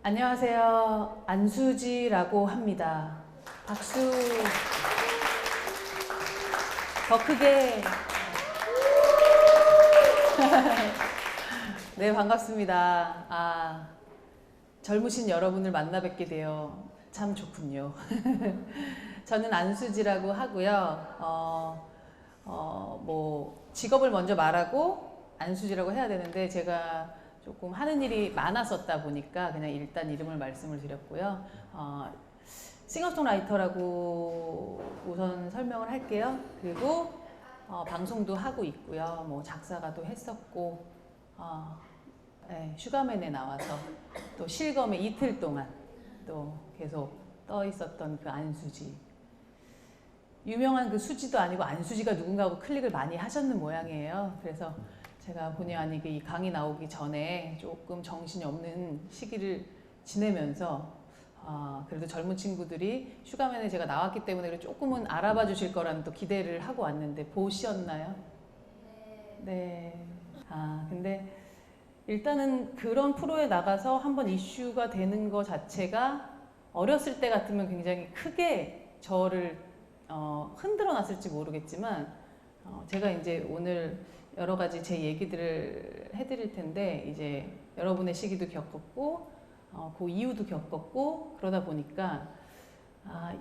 안녕하세요. 안수지라고 합니다. 박수. 더 크게. 네, 반갑습니다. 젊으신 여러분을 만나 뵙게 되어 참 좋군요. 저는 안수지라고 하고요. 직업을 먼저 말하고 안수지라고 해야 되는데 제가 조금 하는 일이 많았었다 보니까 그냥 일단 이름을 말씀을 드렸고요. 싱어송라이터라고 우선 설명을 할게요. 그리고 방송도 하고 있고요. 뭐 작사가도 했었고 네, 슈가맨에 나와서 또 실검에 이틀 동안 또 계속 떠 있었던 그 안수지. 유명한 그 수지도 아니고 안수지가 누군가 하고 클릭을 많이 하셨는 모양이에요. 그래서 제가 본의 아니게 이 강의 나오기 전에 조금 정신이 없는 시기를 지내면서 그래도 젊은 친구들이 슈가맨에 제가 나왔기 때문에 조금은 알아봐 주실 거라는 또 기대를 하고 왔는데 보셨나요? 네. 근데 일단은 그런 프로에 나가서 한번 이슈가 되는 것 자체가 어렸을 때 같으면 굉장히 크게 저를 흔들어 놨을지 모르겠지만 제가 이제 오늘 여러 가지 제 얘기들을 해드릴 텐데 이제 여러분의 시기도 겪었고 그 이후도 겪었고 그러다 보니까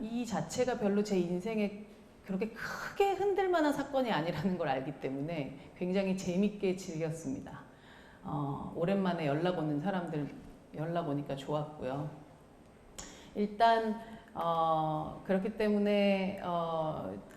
이 자체가 별로 제 인생에 그렇게 크게 흔들 만한 사건이 아니라는 걸 알기 때문에 굉장히 재밌게 즐겼습니다. 오랜만에 연락 오는 사람들 연락 오니까 좋았고요. 일단 그렇기 때문에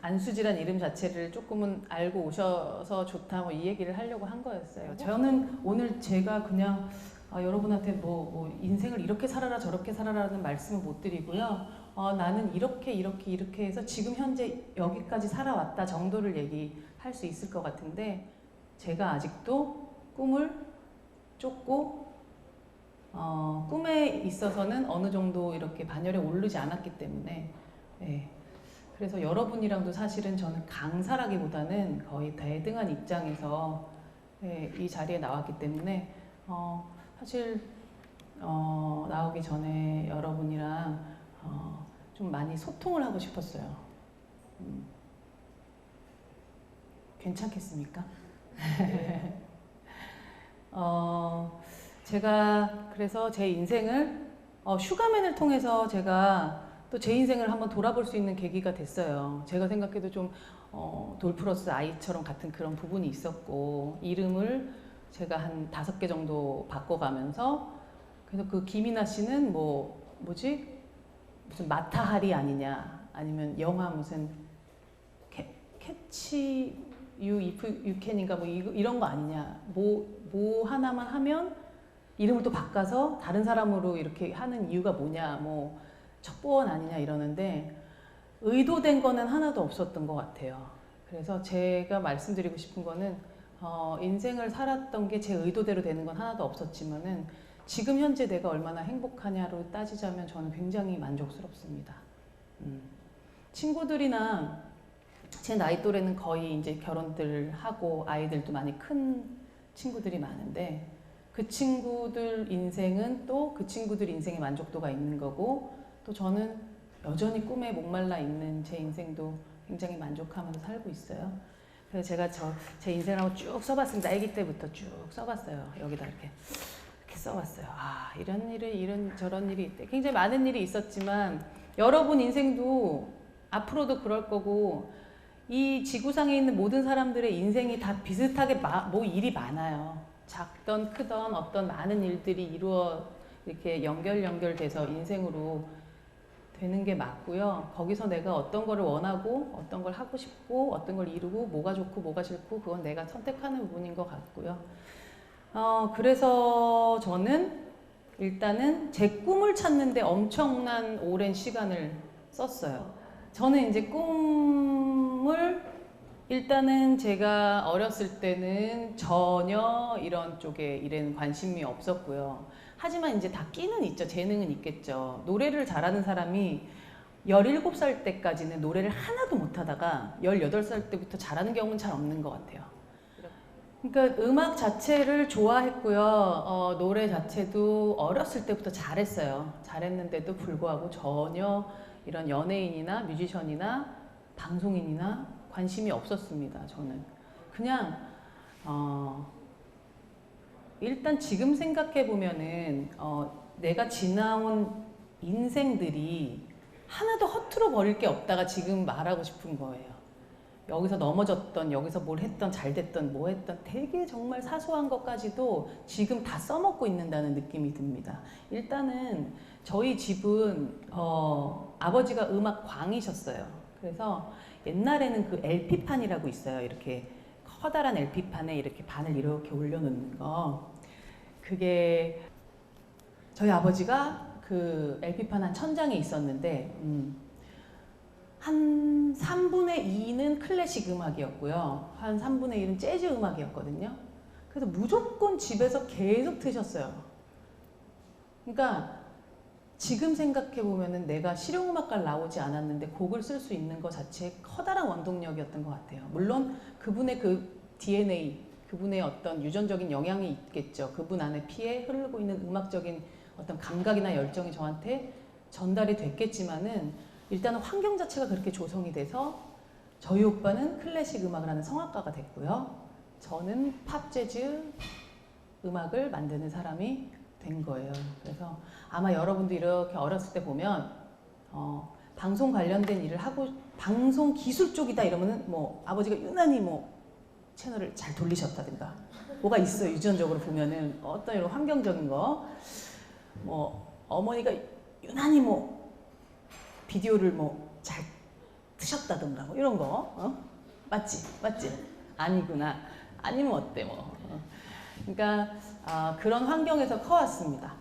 안수지란 이름 자체를 조금은 알고 오셔서 좋다고 이 얘기를 하려고 한 거였어요. 저는 오늘 제가 그냥 여러분한테 뭐 인생을 이렇게 살아라 저렇게 살아라는 말씀을 못 드리고요. 나는 이렇게 해서 지금 현재 여기까지 살아왔다 정도를 얘기할 수 있을 것 같은데 제가 아직도 꿈을 쫓고 꿈에 있어서는 어느 정도 이렇게 반열에 오르지 않았기 때문에 그래서 여러분이랑도 사실은 저는 강사라기보다는 거의 대등한 입장에서 이 자리에 나왔기 때문에 사실 나오기 전에 여러분이랑 좀 많이 소통을 하고 싶었어요. 괜찮겠습니까? 제가 그래서 제 인생을 슈가맨을 통해서 제가 또 제 인생을 한번 돌아볼 수 있는 계기가 됐어요. 제가 생각해도 좀 돌 플러스 아이처럼 같은 그런 부분이 있었고 이름을 제가 한 5개 정도 바꿔가면서 그래서 그 김이나 씨는 무슨 마타하리 아니냐 아니면 영화 무슨 캐치 유 이프 유캔인가 이런 거 아니냐 뭐 하나만 하면 이름을 또 바꿔서 다른 사람으로 이렇게 하는 이유가 뭐냐 첩보원 아니냐 이러는데 의도된 거는 하나도 없었던 것 같아요. 그래서 제가 말씀드리고 싶은 거는 인생을 살았던 게 제 의도대로 되는 건 하나도 없었지만은 지금 현재 내가 얼마나 행복하냐로 따지자면 저는 굉장히 만족스럽습니다. 친구들이나 제 나이 또래는 거의 이제 결혼들 하고 아이들도 많이 큰 친구들이 많은데 그 친구들 인생은 또 그 친구들 인생의 만족도가 있는 거고 또 저는 여전히 꿈에 목말라 있는 제 인생도 굉장히 만족하면서 살고 있어요. 그래서 제가 제 인생하고 쭉 써봤습니다. 아기 때부터 쭉 써봤어요. 여기다 이렇게 써봤어요. 이런 일이 이런 저런 일이 있대. 굉장히 많은 일이 있었지만 여러분 인생도 앞으로도 그럴 거고 이 지구상에 있는 모든 사람들의 인생이 다 비슷하게 일이 많아요. 작던 크던 어떤 많은 일들이 이렇게 연결돼서 인생으로 되는 게 맞고요. 거기서 내가 어떤 거를 원하고 어떤 걸 하고 싶고 어떤 걸 이루고 뭐가 좋고 뭐가 싫고 그건 내가 선택하는 부분인 것 같고요. 그래서 저는 일단은 제 꿈을 찾는데 엄청난 오랜 시간을 썼어요. 저는 이제 꿈을 일단은 제가 어렸을 때는 전혀 이런 쪽에 일에는 관심이 없었고요. 하지만 이제 다 끼는 있죠. 재능은 있겠죠. 노래를 잘하는 사람이 17살 때까지는 노래를 하나도 못하다가 18살 때부터 잘하는 경우는 잘 없는 것 같아요. 그러니까 음악 자체를 좋아했고요. 노래 자체도 어렸을 때부터 잘했어요. 잘했는데도 불구하고 전혀 이런 연예인이나 뮤지션이나 방송인이나 관심이 없었습니다. 저는 그냥 일단 지금 생각해 보면은 내가 지나온 인생들이 하나도 허투루 버릴 게 없다가 지금 말하고 싶은 거예요. 여기서 넘어졌던, 여기서 뭘 했던, 잘 됐던, 뭐 했던 되게 정말 사소한 것까지도 지금 다 써먹고 있는다는 느낌이 듭니다. 일단은 저희 집은 아버지가 음악 광이셨어요. 그래서 옛날에는 그 LP판이라고 있어요. 이렇게 커다란 LP판에 이렇게 반을 이렇게 올려놓는 거. 그게 저희 아버지가 그 LP판 한 1000장이 있었는데 한 3분의 2는 클래식 음악이었고요. 한 3분의 1은 재즈 음악이었거든요. 그래서 무조건 집에서 계속 트셨어요. 그러니까 지금 생각해 보면은 내가 실용음악과를 나오지 않았는데 곡을 쓸 수 있는 것 자체에 커다란 원동력이었던 것 같아요. 물론 그분의 그 DNA, 그분의 어떤 유전적인 영향이 있겠죠. 그분 안에 피에 흐르고 있는 음악적인 어떤 감각이나 열정이 저한테 전달이 됐겠지만은 일단은 환경 자체가 그렇게 조성이 돼서 저희 오빠는 클래식 음악을 하는 성악가가 됐고요. 저는 팝 재즈 음악을 만드는 사람이 된 거예요. 그래서 아마 여러분도 이렇게 어렸을 때 보면 방송 관련된 일을 하고 방송 기술 쪽이다 이러면은 뭐 아버지가 유난히 뭐 채널을 잘 돌리셨다든가 뭐가 있어요. 유전적으로 보면은 어떤 이런 환경적인 거 뭐 어머니가 유난히 뭐 비디오를 뭐 잘 트셨다든가 뭐 이런 거 맞지? 아니구나. 아니면 어때 뭐. 그러니까 그런 환경에서 커왔습니다.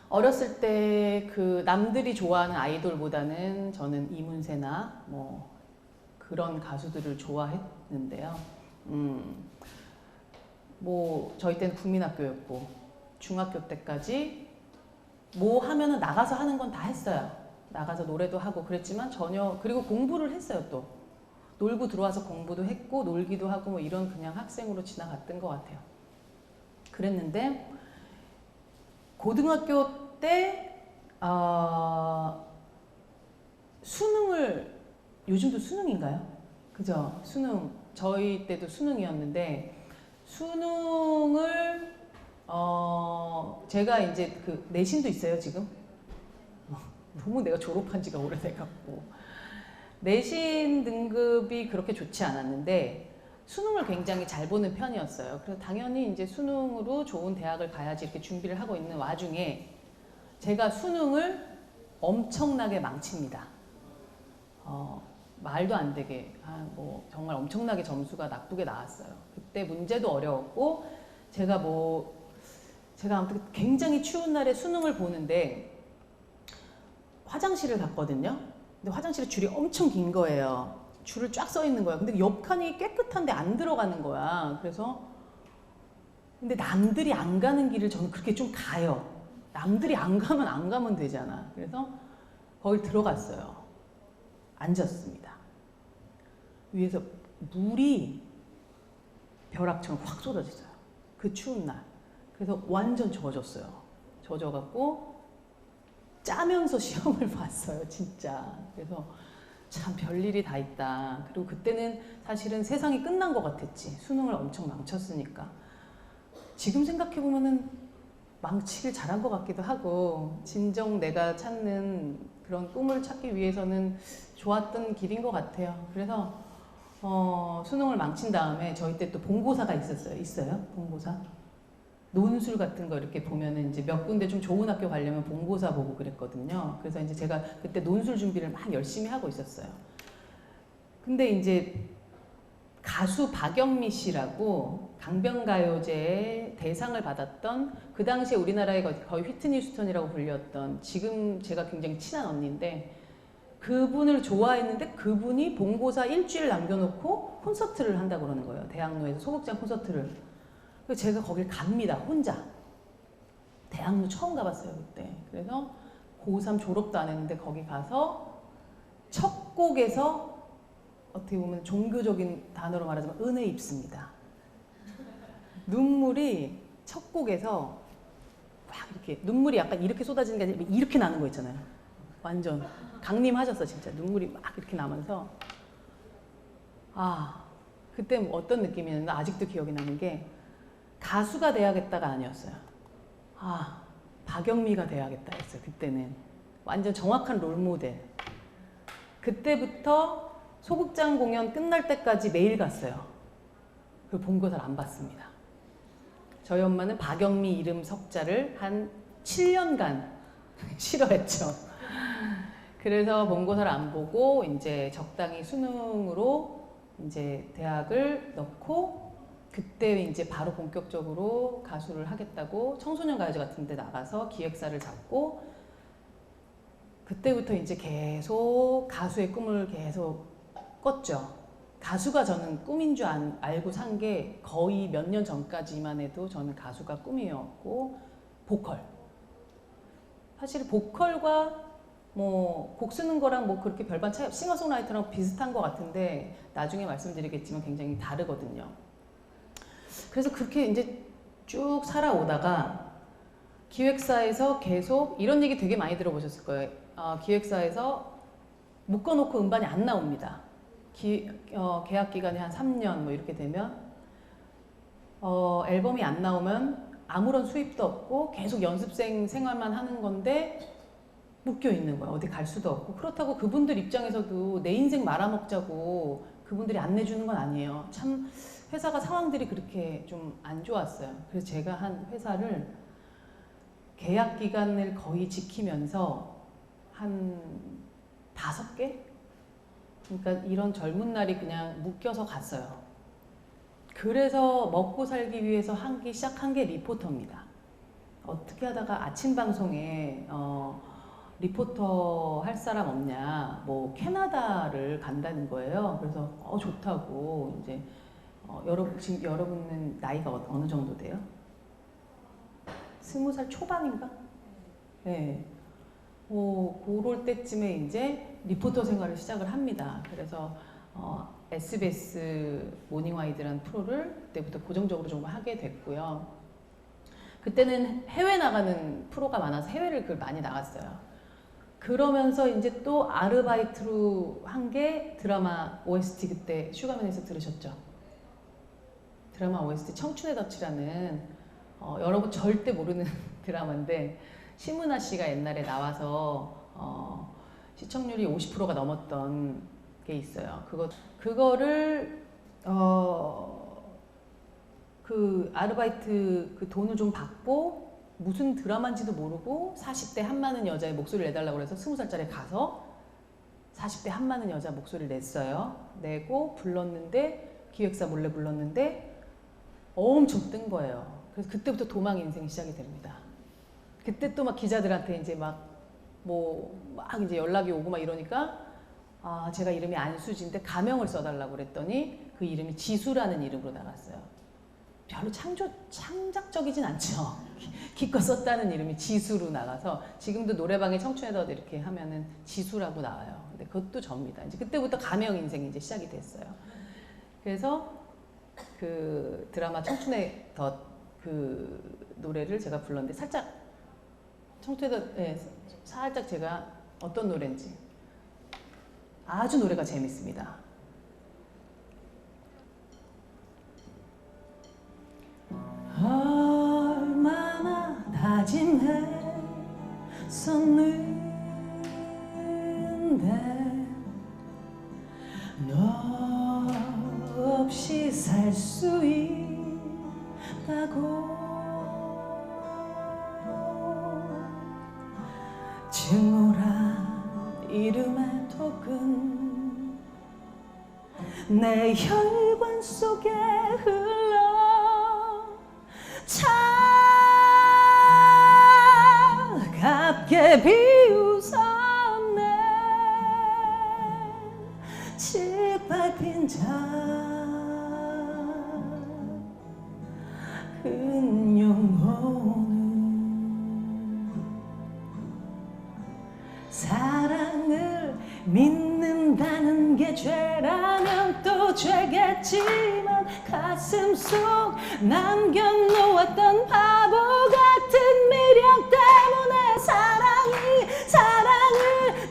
어렸을 때 그 남들이 좋아하는 아이돌보다는 저는 이문세나 뭐 그런 가수들을 좋아했는데요. 뭐 저희 때는 국민학교였고 중학교 때까지 뭐 하면은 나가서 하는 건 다 했어요. 나가서 노래도 하고 그랬지만 전혀 그리고 공부를 했어요 또. 놀고 들어와서 공부도 했고 놀기도 하고 뭐 이런 그냥 학생으로 지나갔던 것 같아요. 그랬는데 고등학교 때 수능을 요즘도 수능인가요? 그죠? 수능 저희 때도 수능이었는데 수능을 제가 이제 그 내신도 있어요 지금. 너무 내가 졸업한 지가 오래돼갖고 내신 등급이 그렇게 좋지 않았는데 수능을 굉장히 잘 보는 편이었어요. 그래서 당연히 이제 수능으로 좋은 대학을 가야지 이렇게 준비를 하고 있는 와중에 제가 수능을 엄청나게 망칩니다. 말도 안 되게 뭐 정말 엄청나게 점수가 나쁘게 나왔어요. 그때 문제도 어려웠고 제가 아무튼 굉장히 추운 날에 수능을 보는데 화장실을 갔거든요. 근데 화장실에 줄이 엄청 긴 거예요. 줄을 쫙 서 있는 거야. 근데 옆 칸이 깨끗한데 안 들어가는 거야. 그래서 근데 남들이 안 가는 길을 저는 그렇게 좀 가요. 남들이 안 가면 되잖아. 그래서 거기 들어갔어요. 앉았습니다. 위에서 물이 벼락처럼 확 쏟아졌어요. 그 추운 날. 그래서 완전 젖었어요. 젖어갖고 짜면서 시험을 봤어요, 진짜. 그래서 참 별일이 다 있다. 그리고 그때는 사실은 세상이 끝난 것 같았지. 수능을 엄청 망쳤으니까. 지금 생각해보면은 망치길 잘한 것 같기도 하고 진정 내가 찾는 그런 꿈을 찾기 위해서는 좋았던 길인 것 같아요. 그래서 수능을 망친 다음에 저희 때 또 본고사가 있어요? 본고사? 논술 같은 거 이렇게 보면은 이제 몇 군데 좀 좋은 학교 가려면 본고사 보고 그랬거든요. 그래서 이제 제가 그때 논술 준비를 막 열심히 하고 있었어요. 근데 이제 가수 박영미 씨라고 강변가요제에 대상을 받았던 그 당시에 우리나라의 거의 휘트니 휴스턴이라고 불렸던 지금 제가 굉장히 친한 언니인데 그분을 좋아했는데 그분이 본고사 일주일 남겨놓고 콘서트를 한다고 그러는 거예요. 대학로에서 소극장 콘서트를. 그래서 제가 거길 갑니다. 혼자. 대학로 처음 가봤어요. 그때. 그래서 고3 졸업도 안 했는데 거기 가서 첫 곡에서 어떻게 보면 종교적인 단어로 말하자면 은혜 입습니다. 눈물이 첫 곡에서 막 이렇게 눈물이 약간 이렇게 쏟아지는 게 아니라 이렇게 나는 거 있잖아요. 완전 강림하셨어 진짜. 눈물이 막 이렇게 나면서 그때 어떤 느낌이었나 아직도 기억이 나는 게 가수가 돼야겠다가 아니었어요. 박영미가 돼야겠다 했어요. 그때는 완전 정확한 롤모델. 그때부터 소극장 공연 끝날 때까지 매일 갔어요. 그 본고사를 안 봤습니다. 저희 엄마는 박영미 이름 석자를 한 7년간 싫어했죠. 그래서 본고사를 안 보고 이제 적당히 수능으로 이제 대학을 넣고 그때 이제 바로 본격적으로 가수를 하겠다고 청소년 가요제 같은 데 나가서 기획사를 잡고 그때부터 이제 계속 가수의 꿈을 계속 꿨죠. 가수가 저는 꿈인 줄 알고 산 게 거의 몇 년 전까지만 해도 저는 가수가 꿈이었고 보컬. 사실 보컬과 뭐 곡 쓰는 거랑 뭐 그렇게 별반 차이, 싱어송라이터랑 비슷한 것 같은데 나중에 말씀드리겠지만 굉장히 다르거든요. 그래서 그렇게 이제 쭉 살아오다가 기획사에서 계속 이런 얘기 되게 많이 들어보셨을 거예요. 기획사에서 묶어놓고 음반이 안 나옵니다. 계약 기간이 한 3년 뭐 이렇게 되면 앨범이 안 나오면 아무런 수입도 없고 계속 연습생 생활만 하는 건데 묶여 있는 거야. 어디 갈 수도 없고. 그렇다고 그분들 입장에서도 내 인생 말아먹자고 그분들이 안 내주는 건 아니에요. 참 회사가 상황들이 그렇게 좀 안 좋았어요. 그래서 제가 한 회사를 계약 기간을 거의 지키면서 한 5개? 그러니까 이런 젊은 날이 그냥 묶여서 갔어요. 그래서 먹고 살기 위해서 시작한 게 리포터입니다. 어떻게 하다가 아침 방송에 리포터 할 사람 없냐, 뭐 캐나다를 간다는 거예요. 그래서 좋다고 이제 지금 여러분은 나이가 어느 정도 돼요? 20살 초반인가? 네. 그럴 때쯤에 이제 리포터 생활을 시작을 합니다. 그래서 SBS 모닝와이드라는 프로를 그때부터 고정적으로 좀 하게 됐고요. 그때는 해외 나가는 프로가 많아서 해외를 많이 나갔어요. 그러면서 이제 또 아르바이트로 한 게 드라마 OST, 그때 슈가맨에서 들으셨죠? 드라마 OST 청춘의 덫이라는 여러분 절대 모르는 드라마인데 심은하 씨가 옛날에 나와서 시청률이 50%가 넘었던 게 있어요. 그거를 그 아르바이트 그 돈을 좀 받고 무슨 드라마인지도 모르고 40대 한 많은 여자의 목소리를 내달라고 그래서 20살짜리 가서 40대 한 많은 여자 목소리를 냈어요. 내고 불렀는데 기획사 몰래 불렀는데 엄청 뜬 거예요. 그래서 그때부터 도망 인생이 시작이 됩니다. 그때 또 막 기자들한테 이제 막 이제 연락이 오고 막 이러니까 제가 이름이 안수지인데 가명을 써달라고 그랬더니 그 이름이 지수라는 이름으로 나갔어요. 별로 창작적이진 않죠. 기껏 썼다는 이름이 지수로 나가서 지금도 노래방에 청춘의 덫 이렇게 하면은 지수라고 나와요. 근데 그것도 접니다. 이제 그때부터 가명 인생이 이제 시작이 됐어요. 그래서 그 드라마 청춘의 덫 그 노래를 제가 불렀는데 살짝 청춘의 덫 살짝 제가 어떤 노래인지 아주 노래가 재밌습니다. 얼마나 다짐했었는데 너 없이 살 수 있다고 증오란 이름의 독은 내 혈관 속에 흘러 차갑게 비웃었네. 짓밟힌 작은 영혼은 사랑을 믿는다는 게 죄라면 또 죄겠지만 가슴 속 남겨놓았던 바보 같은 매력 때문에 사랑을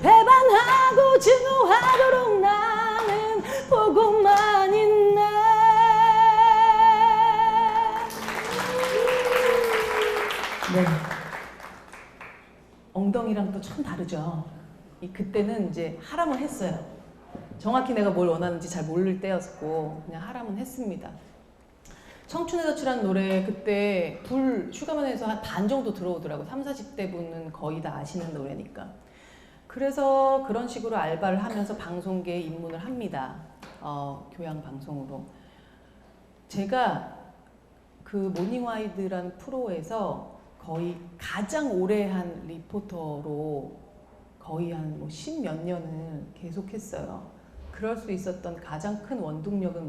배반하고 증오하도록 나는 보고만 있네. 네. 엉덩이랑 또 참 다르죠. 그때는 이제 하람을 했어요. 정확히 내가 뭘 원하는지 잘 모를 때였고 그냥 하람은 했습니다. 청춘의 덫이라는 노래 그때 슈가맨에서 한 반 정도 들어오더라고요. 30, 40대 분은 거의 다 아시는 노래니까. 그래서 그런 식으로 알바를 하면서 방송계에 입문을 합니다. 교양 방송으로. 제가 그 모닝와이드라는 프로에서 거의 가장 오래 한 리포터로 거의 한 10몇 년을 계속했어요. 그럴 수 있었던 가장 큰 원동력은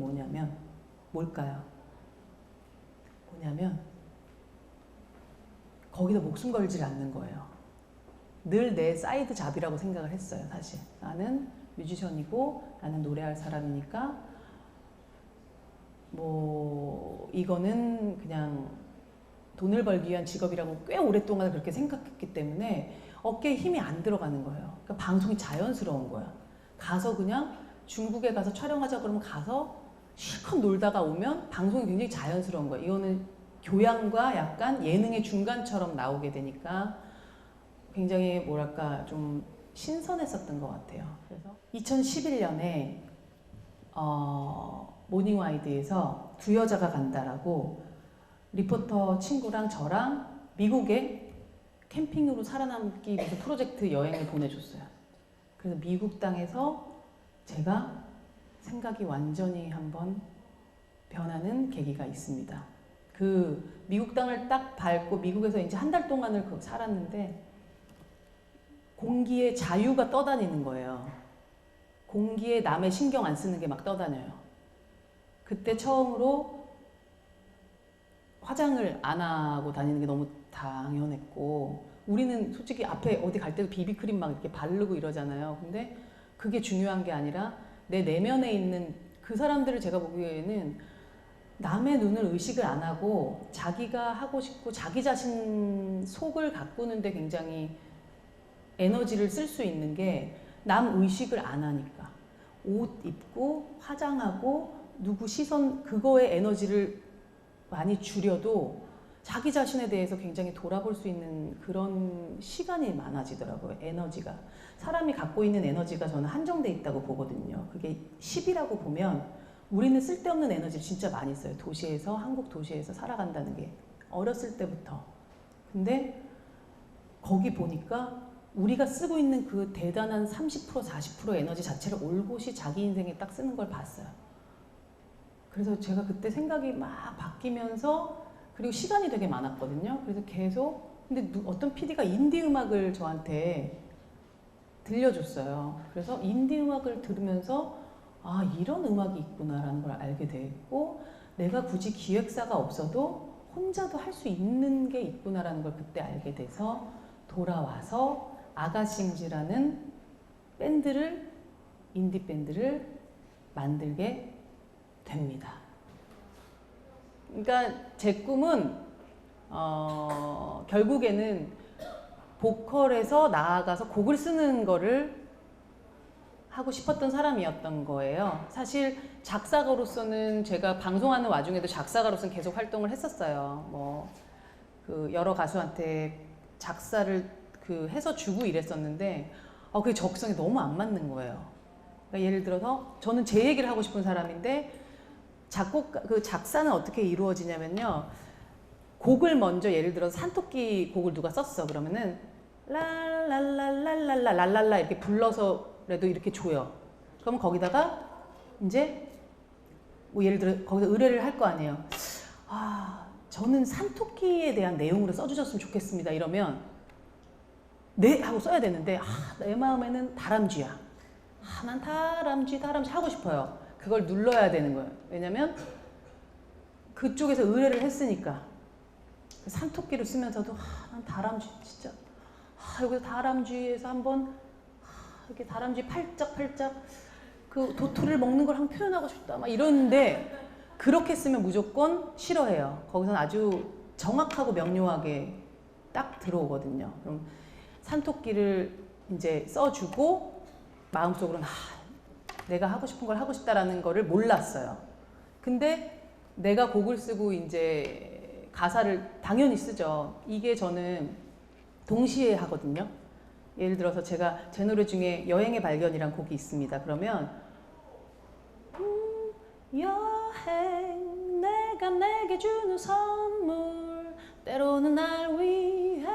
뭘까요? 거기다 목숨 걸지 않는 거예요. 늘 내 사이드 잡이라고 생각을 했어요. 사실 나는 뮤지션이고 나는 노래할 사람이니까 이거는 그냥 돈을 벌기 위한 직업이라고 꽤 오랫동안 그렇게 생각했기 때문에 어깨에 힘이 안 들어가는 거예요. 그러니까 방송이 자연스러운 거야. 가서 그냥 중국에 가서 촬영하자 그러면 가서 실컷 놀다가 오면 방송이 굉장히 자연스러운 거예요. 이거는 교양과 약간 예능의 중간처럼 나오게 되니까 굉장히 좀 신선했었던 것 같아요. 그래서 2011년에 모닝와이드에서 두 여자가 간다라고 리포터 친구랑 저랑 미국에 캠핑으로 살아남기 위해서 프로젝트 여행을 보내줬어요. 그래서 미국 땅에서 제가 생각이 완전히 한번 변하는 계기가 있습니다. 그 미국 땅을 딱 밟고 미국에서 이제 한 달 동안을 살았는데 공기에 자유가 떠다니는 거예요. 공기에 남의 신경 안 쓰는 게 막 떠다녀요. 그때 처음으로 화장을 안 하고 다니는 게 너무 당연했고 우리는 솔직히 앞에 어디 갈 때도 비비크림 막 이렇게 바르고 이러잖아요. 근데 그게 중요한 게 아니라 내 내면에 있는 그 사람들을 제가 보기에는 남의 눈을 의식을 안 하고 자기가 하고 싶고 자기 자신 속을 가꾸는데 굉장히 에너지를 쓸 수 있는 게 남 의식을 안 하니까 옷 입고 화장하고 누구 시선 그거에 에너지를 많이 줄여도 자기 자신에 대해서 굉장히 돌아볼 수 있는 그런 시간이 많아지더라고요. 에너지가. 사람이 갖고 있는 에너지가 저는 한정돼 있다고 보거든요. 그게 10이라고 보면 우리는 쓸데없는 에너지를 진짜 많이 써요. 도시에서, 한국 도시에서 살아간다는 게. 어렸을 때부터. 근데 거기 보니까 우리가 쓰고 있는 그 대단한 30%, 40% 에너지 자체를 올곧이 자기 인생에 딱 쓰는 걸 봤어요. 그래서 제가 그때 생각이 막 바뀌면서 그리고 시간이 되게 많았거든요. 그래서 계속 근데 어떤 PD가 인디 음악을 저한테 들려줬어요. 그래서 인디 음악을 들으면서 아 이런 음악이 있구나라는 걸 알게 됐고 내가 굳이 기획사가 없어도 혼자도 할 수 있는 게 있구나라는 걸 그때 알게 돼서 돌아와서 아가싱즈라는 밴드를 인디 밴드를 만들게 됩니다. 그러니까 제 꿈은 결국에는 보컬에서 나아가서 곡을 쓰는 거를 하고 싶었던 사람이었던 거예요. 사실 작사가로서는 제가 방송하는 와중에도 작사가로서는 계속 활동을 했었어요. 여러 가수한테 작사를 해서 주고 이랬었는데 그게 적성에 너무 안 맞는 거예요. 그러니까 예를 들어서 저는 제 얘기를 하고 싶은 사람인데 작사는 어떻게 이루어지냐면요. 곡을 먼저 예를 들어서 산토끼 곡을 누가 썼어. 그러면은 랄랄랄랄랄랄라 랄랄라 이렇게 불러서라도 이렇게 줘요. 그럼 거기다가 이제 예를 들어 거기서 의뢰를 할 거 아니에요. 저는 산토끼에 대한 내용으로 써주셨으면 좋겠습니다. 이러면 네 하고 써야 되는데 내 마음에는 다람쥐야. 난 다람쥐 하고 싶어요. 그걸 눌러야 되는 거예요. 왜냐면 그쪽에서 의뢰를 했으니까. 산토끼를 쓰면서도 난 다람쥐 진짜 여기서 다람쥐에서 한번 이렇게 다람쥐 팔짝팔짝 그 도토리를 먹는 걸 한번 표현하고 싶다 막 이러는데 그렇게 쓰면 무조건 싫어해요. 거기서는 아주 정확하고 명료하게 딱 들어오거든요. 그럼 산토끼를 이제 써주고 마음속으로는 내가 하고 싶은 걸 하고 싶다라는 거를 몰랐어요. 근데 내가 곡을 쓰고 이제 가사를 당연히 쓰죠. 이게 저는 동시에 하거든요. 예를 들어서 제가 제 노래 중에 여행의 발견이란 곡이 있습니다. 그러면 여행 내가 내게 주는 선물 때로는 날 위해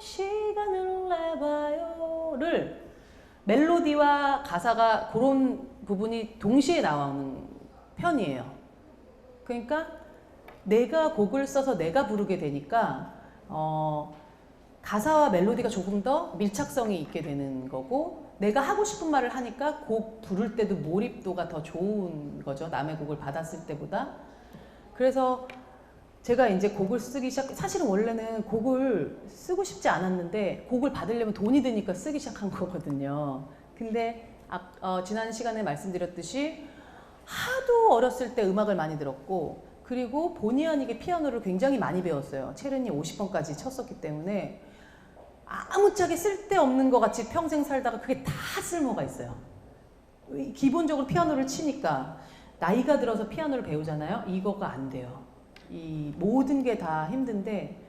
시간을 내봐요를 멜로디와 가사가 그런 부분이 동시에 나오는 편이에요. 그러니까 내가 곡을 써서 내가 부르게 되니까 가사와 멜로디가 조금 더 밀착성이 있게 되는 거고 내가 하고 싶은 말을 하니까 곡 부를 때도 몰입도가 더 좋은 거죠. 남의 곡을 받았을 때보다. 그래서 제가 이제 곡을 쓰기 사실은 원래는 곡을 쓰고 싶지 않았는데 곡을 받으려면 돈이 드니까 쓰기 시작한 거거든요. 근데 지난 시간에 말씀드렸듯이 하도 어렸을 때 음악을 많이 들었고 그리고 본의 아니게 피아노를 굉장히 많이 배웠어요. 체르니 50번까지 쳤었기 때문에 아무짝에 쓸데없는 것 같이 평생 살다가 그게 다 쓸모가 있어요. 기본적으로 피아노를 치니까 나이가 들어서 피아노를 배우잖아요. 이거가 안 돼요. 이 모든 게 다 힘든데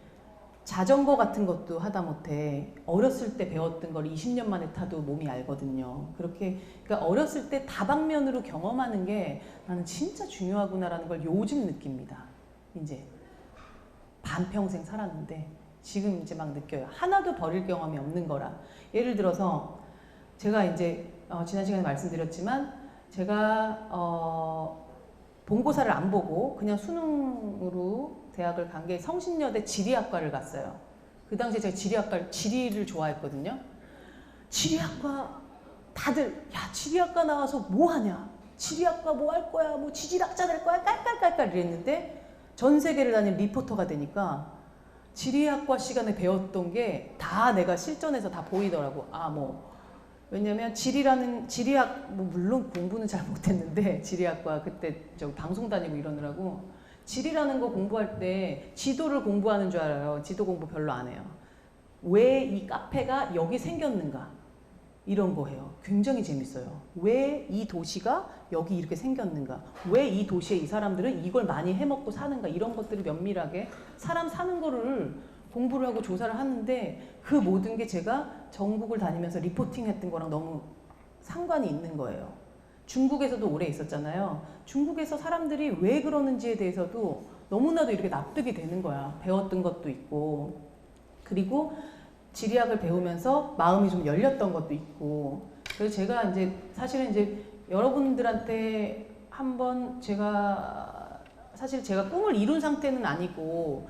자전거 같은 것도 하다못해 어렸을 때 배웠던 걸 20년 만에 타도 몸이 알거든요. 그러니까 어렸을 때 다방면으로 경험하는 게 나는 진짜 중요하구나라는 걸 요즘 느낍니다. 이제 반평생 살았는데 지금 이제 막 느껴요. 하나도 버릴 경험이 없는 거라. 예를 들어서 제가 이제 지난 시간에 말씀드렸지만 제가 본고사를 안 보고 그냥 수능으로 대학을 간 게 성신여대 지리학과를 갔어요. 그 당시에 제가 지리를 좋아했거든요. 지리학과 다들 야 지리학과 나와서 뭐 하냐? 지리학과 뭐 할 거야? 뭐 지질학자 될 거야? 깔깔깔깔 이랬는데 전 세계를 다니는 리포터가 되니까 지리학과 시간에 배웠던 게 다 내가 실전에서 다 보이더라고. 왜냐면 지리학 물론 공부는 잘 못했는데 지리학과 그때 방송 다니고 이러느라고 지리라는 거 공부할 때 지도를 공부하는 줄 알아요. 지도 공부 별로 안 해요. 왜 이 카페가 여기 생겼는가 이런 거 해요. 굉장히 재밌어요. 왜 이 도시가 여기 이렇게 생겼는가, 왜 이 도시에 이 사람들은 이걸 많이 해먹고 사는가, 이런 것들을 면밀하게 사람 사는 거를 공부를 하고 조사를 하는데 그 모든 게 제가 전국을 다니면서 리포팅 했던 거랑 너무 상관이 있는 거예요. 중국에서도 오래 있었잖아요. 중국에서 사람들이 왜 그러는지에 대해서도 너무나도 이렇게 납득이 되는 거야. 배웠던 것도 있고. 그리고 지리학을 배우면서 마음이 좀 열렸던 것도 있고. 그래서 제가 이제 사실은 이제 여러분들한테 한번 사실 제가 꿈을 이룬 상태는 아니고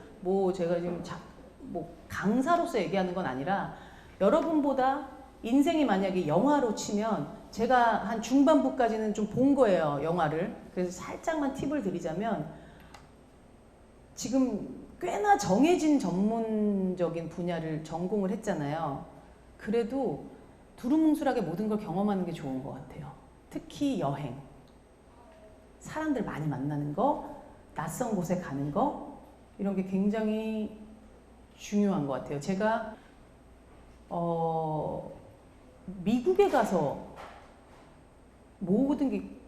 제가 지금 강사로서 얘기하는 건 아니라 여러분보다 인생이 만약에 영화로 치면 제가 한 중반부까지는 좀 본 거예요, 영화를. 그래서 살짝만 팁을 드리자면 지금 꽤나 정해진 전문적인 분야를 전공을 했잖아요. 그래도 두루뭉술하게 모든 걸 경험하는 게 좋은 것 같아요. 특히 여행. 사람들 많이 만나는 거, 낯선 곳에 가는 거, 이런 게 굉장히 중요한 것 같아요. 제가 미국에 가서 모든 게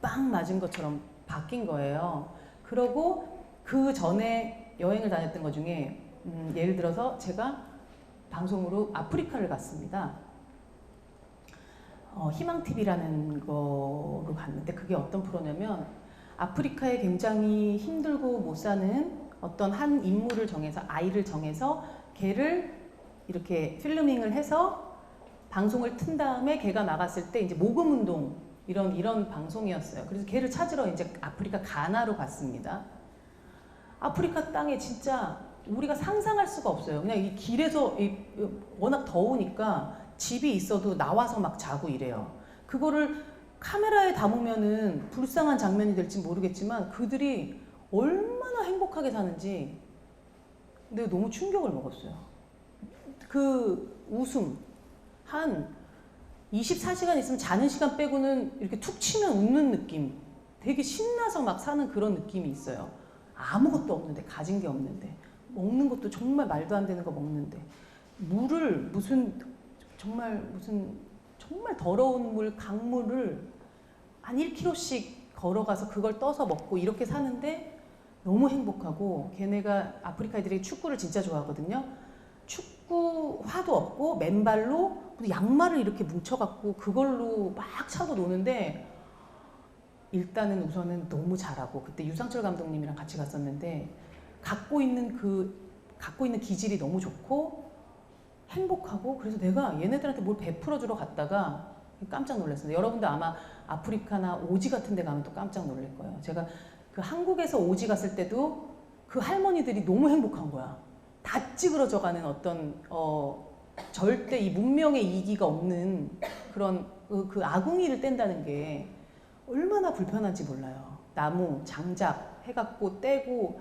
빵 맞은 것처럼 바뀐 거예요. 그러고 그 전에 여행을 다녔던 것 중에 예를 들어서 제가 방송으로 아프리카를 갔습니다. 희망TV라는 거로 갔는데 그게 어떤 프로냐면 아프리카에 굉장히 힘들고 못 사는 어떤 한 인물을 정해서 아이를 정해서 걔를 이렇게 필르밍을 해서 방송을 튼 다음에 걔가 나갔을 때 이제 모금 운동 이런 방송이었어요. 그래서 걔를 찾으러 이제 아프리카 가나로 갔습니다. 아프리카 땅에 진짜 우리가 상상할 수가 없어요. 그냥 이 길에서 워낙 더우니까 집이 있어도 나와서 막 자고 이래요. 그거를 카메라에 담으면은 불쌍한 장면이 될지 모르겠지만 그들이 얼마나 행복하게 사는지 내가 너무 충격을 먹었어요. 그 웃음 한 24시간 있으면 자는 시간 빼고는 이렇게 툭 치면 웃는 느낌. 되게 신나서 막 사는 그런 느낌이 있어요. 아무것도 없는데, 가진 게 없는데, 먹는 것도 정말 말도 안 되는 거 먹는데, 물을 무슨 정말 더러운 물, 강물을 한 1km씩 걸어가서 그걸 떠서 먹고 이렇게 사는데 너무 행복하고, 걔네가 아프리카 애들이 축구를 진짜 좋아하거든요. 축구화도 없고 맨발로 양말을 이렇게 뭉쳐갖고 그걸로 막 차고 노는데, 일단은 우선은 너무 잘하고, 그때 유상철 감독님이랑 같이 갔었는데 갖고 있는 기질이 너무 좋고 행복하고, 그래서 내가 얘네들한테 뭘 베풀어 주러 갔다가 깜짝 놀랐어요. 여러분도 아마 아프리카나 오지 같은 데 가면 또 깜짝 놀랄 거예요. 제가 그 한국에서 오지 갔을 때도 그 할머니들이 너무 행복한 거야. 다 찌그러져 가는 어떤 절대 이 문명의 이기가 없는 그런 그 아궁이를 뗀다는 게 얼마나 불편한지 몰라요. 나무, 장작 해갖고 떼고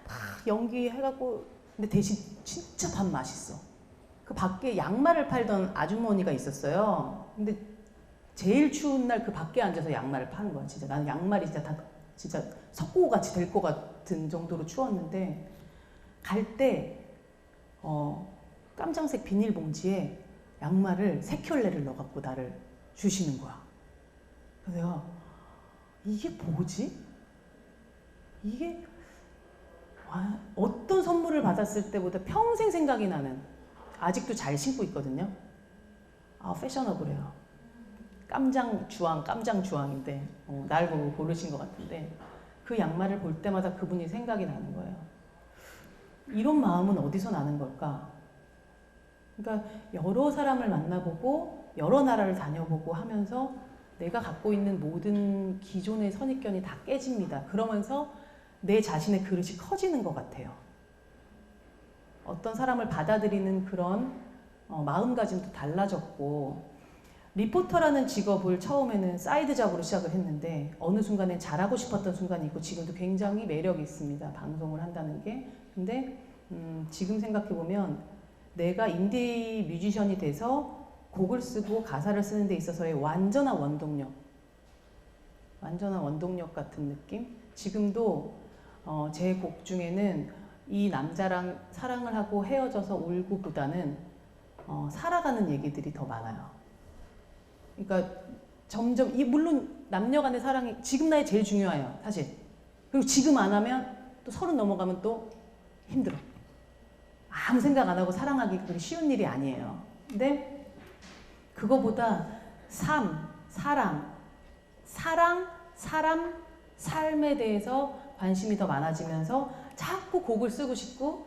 막 연기해갖고, 근데 대신 진짜 밥 맛있어. 그 밖에 양말을 팔던 아주머니가 있었어요. 근데 제일 추운 날 그 밖에 앉아서 양말을 파는 거야. 진짜 나는 양말이 진짜 석고같이 될 것 같은 정도로 추웠는데, 갈 때 깜장색 비닐봉지에 양말을 3켤레를 넣어갖고 나를 주시는 거야. 그래서 내가 이게 뭐지? 이게 어떤 선물을 받았을 때보다 평생 생각이 나는, 아직도 잘 신고 있거든요. 패셔너블해요. 깜장주황인데 날 보고 고르신 것 같은데, 그 양말을 볼 때마다 그분이 생각이 나는 거예요. 이런 마음은 어디서 나는 걸까? 그러니까 여러 사람을 만나보고 여러 나라를 다녀보고 하면서 내가 갖고 있는 모든 기존의 선입견이 다 깨집니다. 그러면서 내 자신의 그릇이 커지는 것 같아요. 어떤 사람을 받아들이는 그런 마음가짐도 달라졌고, 리포터라는 직업을 처음에는 사이드 잡으로 시작을 했는데 어느 순간에 잘하고 싶었던 순간이 있고, 지금도 굉장히 매력이 있습니다. 방송을 한다는 게. 근데 지금 생각해보면 내가 인디 뮤지션이 돼서 곡을 쓰고 가사를 쓰는 데 있어서의 완전한 원동력 같은 느낌? 지금도 제 곡 중에는 이 남자랑 사랑을 하고 헤어져서 울고보다는 살아가는 얘기들이 더 많아요. 그러니까 점점 물론 남녀 간의 사랑이 지금 나이 제일 중요해요, 사실. 그리고 지금 안 하면 또 30 넘어가면 또 힘들어. 아무 생각 안 하고 사랑하기 그렇게 쉬운 일이 아니에요. 근데 그거보다 사랑, 삶에 대해서 관심이 더 많아지면서 자꾸 곡을 쓰고 싶고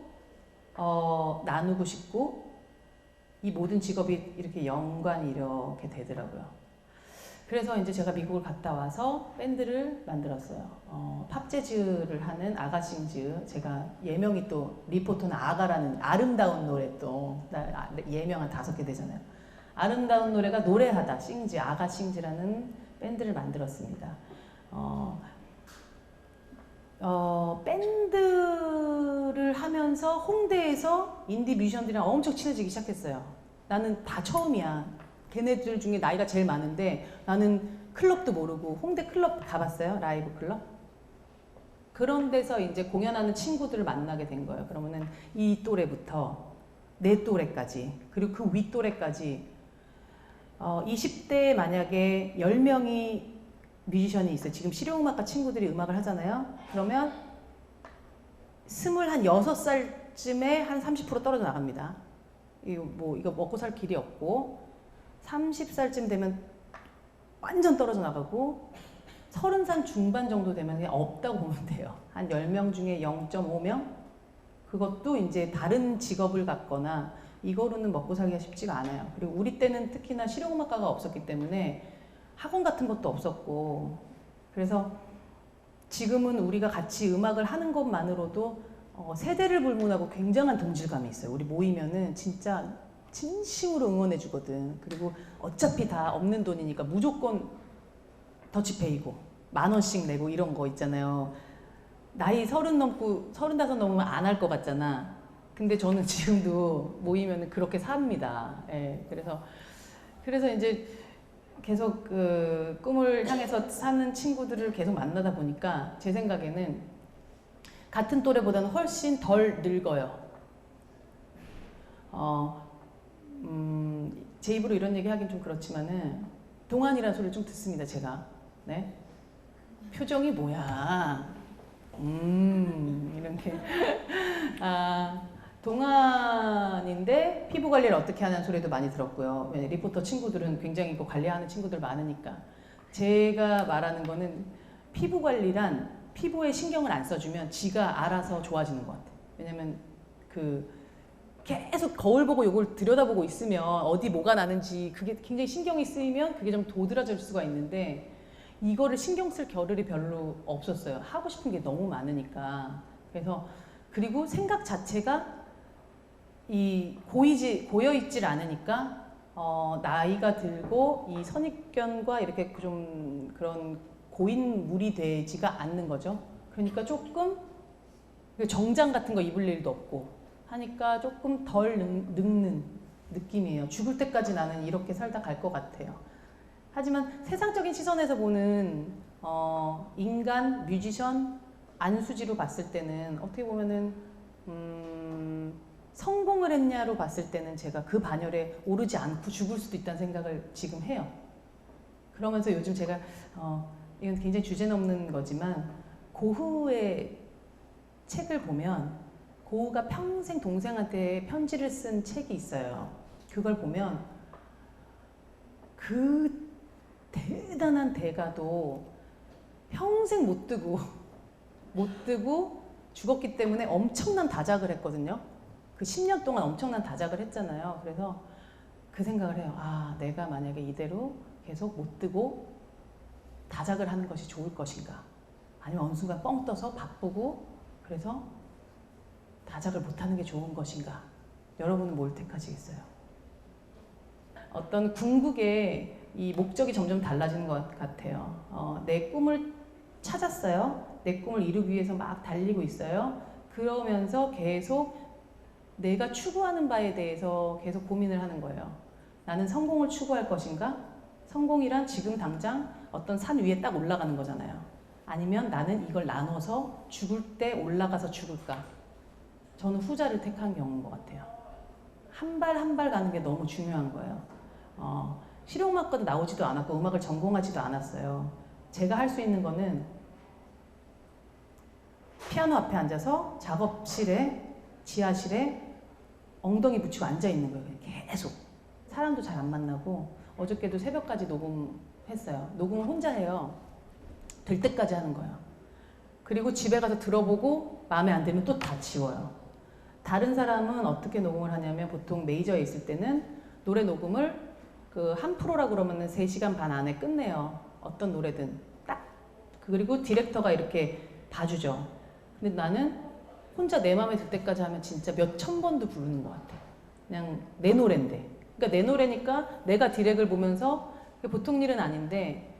나누고 싶고, 이 모든 직업이 이렇게 연관이 이렇게 되더라고요. 그래서 이제 제가 미국을 갔다 와서 밴드를 만들었어요. 팝재즈를 하는 아가싱즈. 제가 예명이 또 리포터는 아가라는 아름다운 노래, 또 예명 한 5개 되잖아요. 아름다운 노래가 노래하다 싱즈, 아가싱즈라는 밴드를 만들었습니다. 밴드를 하면서 홍대에서 인디 뮤지션들이랑 엄청 친해지기 시작했어요. 나는 다 처음이야. 걔네들 중에 나이가 제일 많은데 나는 클럽도 모르고. 홍대 클럽 가봤어요? 라이브 클럽? 그런 데서 이제 공연하는 친구들을 만나게 된 거예요. 그러면은 이 또래부터 내 또래까지, 그리고 그 윗 또래까지 20대에 만약에 10명이 뮤지션이 있어요. 지금 실용음악과 친구들이 음악을 하잖아요. 그러면 26살쯤에 한 30% 떨어져 나갑니다. 이거 먹고 살 길이 없고, 30살쯤 되면 완전 떨어져 나가고, 30살 중반 정도 되면 그냥 없다고 보면 돼요. 한 10명 중에 0.5명? 그것도 이제 다른 직업을 갖거나 이거로는 먹고 살기가 쉽지가 않아요. 그리고 우리 때는 특히나 실용음악과가 없었기 때문에 학원 같은 것도 없었고, 그래서 지금은 우리가 같이 음악을 하는 것만으로도 세대를 불문하고 굉장한 동질감이 있어요. 우리 모이면은 진짜 진심으로 응원해 주거든. 그리고 어차피 다 없는 돈이니까 무조건 더치페이고 10,000원씩 내고 이런 거 있잖아요. 나이 30 넘고 35 넘으면 안 할 것 같잖아. 근데 저는 지금도 모이면 그렇게 삽니다. 예, 그래서 이제 계속 그 꿈을 향해서 사는 친구들을 계속 만나다 보니까 제 생각에는 같은 또래보다는 훨씬 덜 늙어요. 제 입으로 이런 얘기 하긴 좀 그렇지만은 동안이라는 소리를 좀 듣습니다, 제가. 네? 표정이 뭐야? 이렇게. 동안인데 피부 관리를 어떻게 하는 소리도 많이 들었고요. 리포터 친구들은 굉장히 이거 관리하는 친구들 많으니까. 제가 말하는 거는 피부 관리란 피부에 신경을 안 써주면 지가 알아서 좋아지는 것 같아요. 왜냐면 계속 거울 보고 이걸 들여다보고 있으면 어디 뭐가 나는지 그게 굉장히 신경이 쓰이면 그게 좀 도드라질 수가 있는데 이거를 신경 쓸 겨를이 별로 없었어요. 하고 싶은 게 너무 많으니까. 그래서 그리고 생각 자체가 고여있질 않으니까 나이가 들고 이 선입견과 이렇게 좀 그런 고인물이 되지가 않는 거죠. 그러니까 조금 정장 같은 거 입을 일도 없고 하니까 조금 덜 늙는 느낌이에요. 죽을 때까지 나는 이렇게 살다 갈 것 같아요. 하지만 세상적인 시선에서 보는 인간, 뮤지션, 안수지로 봤을 때는 어떻게 보면은 성공을 했냐로 봤을 때는 제가 그 반열에 오르지 않고 죽을 수도 있다는 생각을 지금 해요. 그러면서 요즘 제가 이건 굉장히 주제넘는 거지만 고흐의 책을 보면 고흐가 평생 동생한테 편지를 쓴 책이 있어요. 그걸 보면 그 대단한 대가도 평생 못 뜨고 죽었기 때문에 엄청난 다작을 했거든요. 그 10년 동안 엄청난 다작을 했잖아요. 그래서 그 생각을 해요. 내가 만약에 이대로 계속 못 뜨고 다작을 하는 것이 좋을 것인가? 아니면 어느 순간 뻥 떠서 바쁘고 그래서 다작을 못하는 게 좋은 것인가? 여러분은 뭘 택하시겠어요? 어떤 궁극의 이 목적이 점점 달라지는 것 같아요. 내 꿈을 찾았어요. 내 꿈을 이루기 위해서 막 달리고 있어요. 그러면서 계속 내가 추구하는 바에 대해서 계속 고민을 하는 거예요. 나는 성공을 추구할 것인가? 성공이란 지금 당장 어떤 산 위에 딱 올라가는 거잖아요. 아니면 나는 이걸 나눠서 죽을 때 올라가서 죽을까? 저는 후자를 택한 경우인 것 같아요. 한 발 한 발 가는 게 너무 중요한 거예요. 실용음악과도 나오지도 않았고 음악을 전공하지도 않았어요. 제가 할 수 있는 거는 피아노 앞에 앉아서 작업실에 지하실에 엉덩이 붙이고 앉아 있는 거예요. 계속. 사람도 잘 안 만나고 어저께도 새벽까지 녹음했어요. 녹음을 혼자 해요. 될 때까지 하는 거예요. 그리고 집에 가서 들어보고 마음에 안 들면 또 다 지워요. 다른 사람은 어떻게 녹음을 하냐면 보통 메이저에 있을 때는 노래 녹음을 한 프로라고 그러면은 3시간 반 안에 끝내요. 어떤 노래든 딱. 그리고 디렉터가 이렇게 봐주죠. 근데 나는 혼자 내 마음에 들 때까지 하면 진짜 몇 천 번도 부르는 것 같아. 그냥 내 노래인데. 그러니까 내 노래니까 내가 디렉을 보면서 보통 일은 아닌데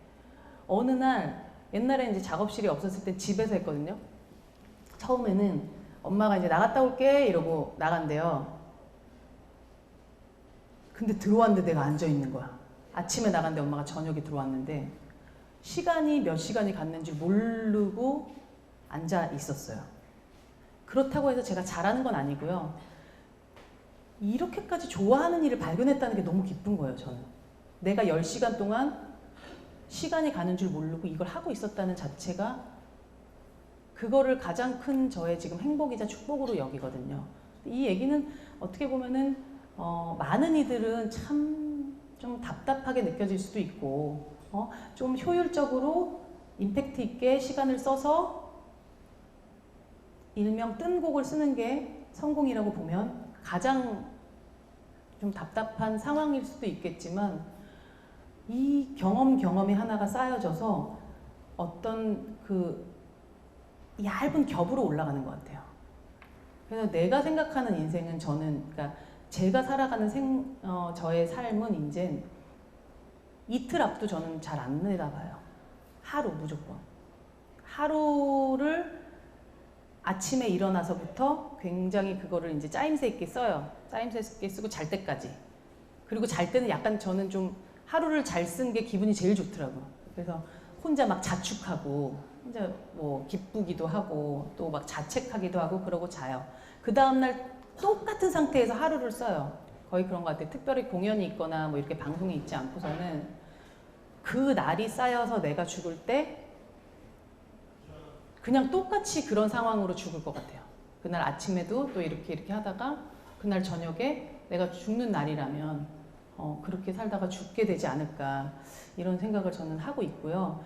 어느 날 옛날에 이제 작업실이 없었을 때 집에서 했거든요. 처음에는 엄마가 이제 나갔다 올게 이러고 나간대요. 근데 들어왔는데 내가 앉아 있는 거야. 아침에 나갔는데 엄마가 저녁에 들어왔는데 시간이 몇 시간이 갔는지 모르고 앉아 있었어요. 그렇다고 해서 제가 잘하는 건 아니고요. 이렇게까지 좋아하는 일을 발견했다는 게 너무 기쁜 거예요, 저는. 내가 10시간 동안 시간이 가는 줄 모르고 이걸 하고 있었다는 자체가 그거를 가장 큰 저의 지금 행복이자 축복으로 여기거든요. 이 얘기는 어떻게 보면은 많은 이들은 참 좀 답답하게 느껴질 수도 있고 좀 효율적으로 임팩트 있게 시간을 써서 일명 뜬 곡을 쓰는 게 성공이라고 보면 가장 좀 답답한 상황일 수도 있겠지만 이 경험이 하나가 쌓여져서 어떤 그 얇은 겹으로 올라가는 것 같아요. 그래서 내가 생각하는 인생은 저는 그러니까 제가 살아가는 저의 삶은 이제 이틀 앞도 저는 잘 안 내다봐요. 하루 무조건. 하루를 아침에 일어나서부터 굉장히 그거를 이제 짜임새 있게 써요. 짜임새 있게 쓰고 잘 때까지. 그리고 잘 때는 약간 저는 좀 하루를 잘 쓴 게 기분이 제일 좋더라고요. 그래서 혼자 막 자축하고 혼자 뭐 기쁘기도 하고 또 막 자책하기도 하고 그러고 자요. 그 다음날 똑같은 상태에서 하루를 써요. 거의 그런 것 같아요. 특별히 공연이 있거나 뭐 이렇게 방송이 있지 않고서는 그 날이 쌓여서 내가 죽을 때 그냥 똑같이 그런 상황으로 죽을 것 같아요. 그날 아침에도 또 이렇게 하다가 그날 저녁에 내가 죽는 날이라면 그렇게 살다가 죽게 되지 않을까 이런 생각을 저는 하고 있고요.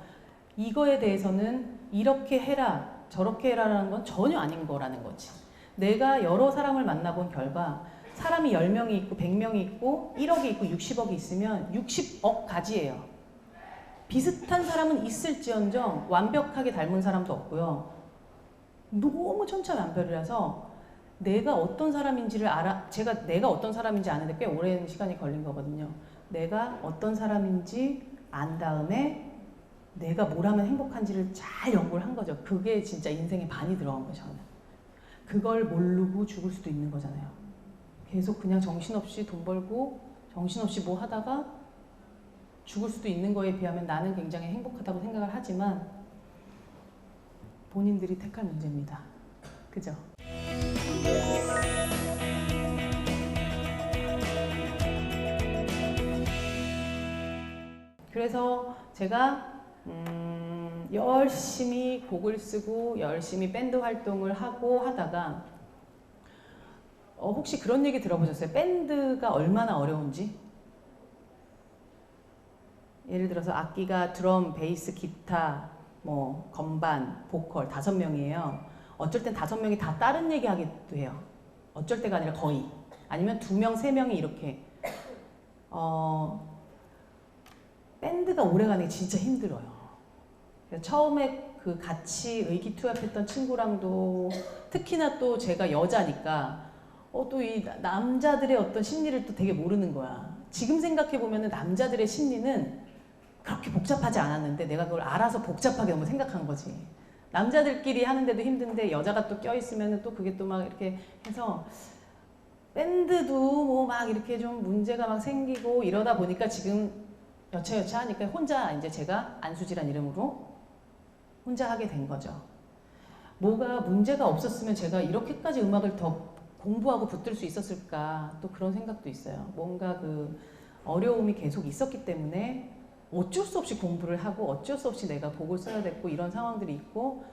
이거에 대해서는 이렇게 해라 저렇게 해라라는 건 전혀 아닌 거라는 거지. 내가 여러 사람을 만나본 결과 사람이 10명이 있고 100명이 있고 1억이 있고 60억이 있으면 60억 가지예요. 비슷한 사람은 있을지언정 완벽하게 닮은 사람도 없고요. 너무 천차만별이라서 내가 어떤 사람인지를 내가 어떤 사람인지 아는데 꽤 오랜 시간이 걸린 거거든요. 내가 어떤 사람인지 안 다음에 내가 뭘 하면 행복한지를 잘 연구를 한 거죠. 그게 진짜 인생의 반이 들어간 거죠, 저는. 그걸 모르고 죽을 수도 있는 거잖아요. 계속 그냥 정신없이 돈 벌고 정신없이 뭐 하다가 죽을 수도 있는 거에 비하면 나는 굉장히 행복하다고 생각을 하지만 본인들이 택할 문제입니다. 그죠? 그래서 제가 열심히 곡을 쓰고 열심히 밴드 활동을 하고 하다가 혹시 그런 얘기 들어보셨어요? 밴드가 얼마나 어려운지? 예를 들어서 악기가 드럼, 베이스, 기타, 뭐 건반, 보컬 5명이에요. 어쩔 땐 5명이 다 다른 얘기 하기도 해요. 어쩔 때가 아니라 거의. 아니면 2명, 3명이 이렇게. 밴드가 오래가는 게 진짜 힘들어요. 처음에 그 같이 의기투합했던 친구랑도 특히나 또 제가 여자니까 또 이 남자들의 어떤 심리를 또 되게 모르는 거야. 지금 생각해보면 남자들의 심리는 그렇게 복잡하지 않았는데 내가 그걸 알아서 복잡하게 너무 생각한 거지. 남자들끼리 하는데도 힘든데 여자가 또 껴있으면 또 그게 또 막 이렇게 해서 밴드도 뭐 막 이렇게 좀 문제가 막 생기고 이러다 보니까 지금 여차여차 하니까 혼자 이제 제가 안수지란 이름으로 혼자 하게 된 거죠. 뭐가 문제가 없었으면 제가 이렇게까지 음악을 더 공부하고 붙들 수 있었을까 또 그런 생각도 있어요. 뭔가 그 어려움이 계속 있었기 때문에 어쩔 수 없이 공부를 하고 어쩔 수 없이 내가 곡을 써야 됐고 이런 상황들이 있고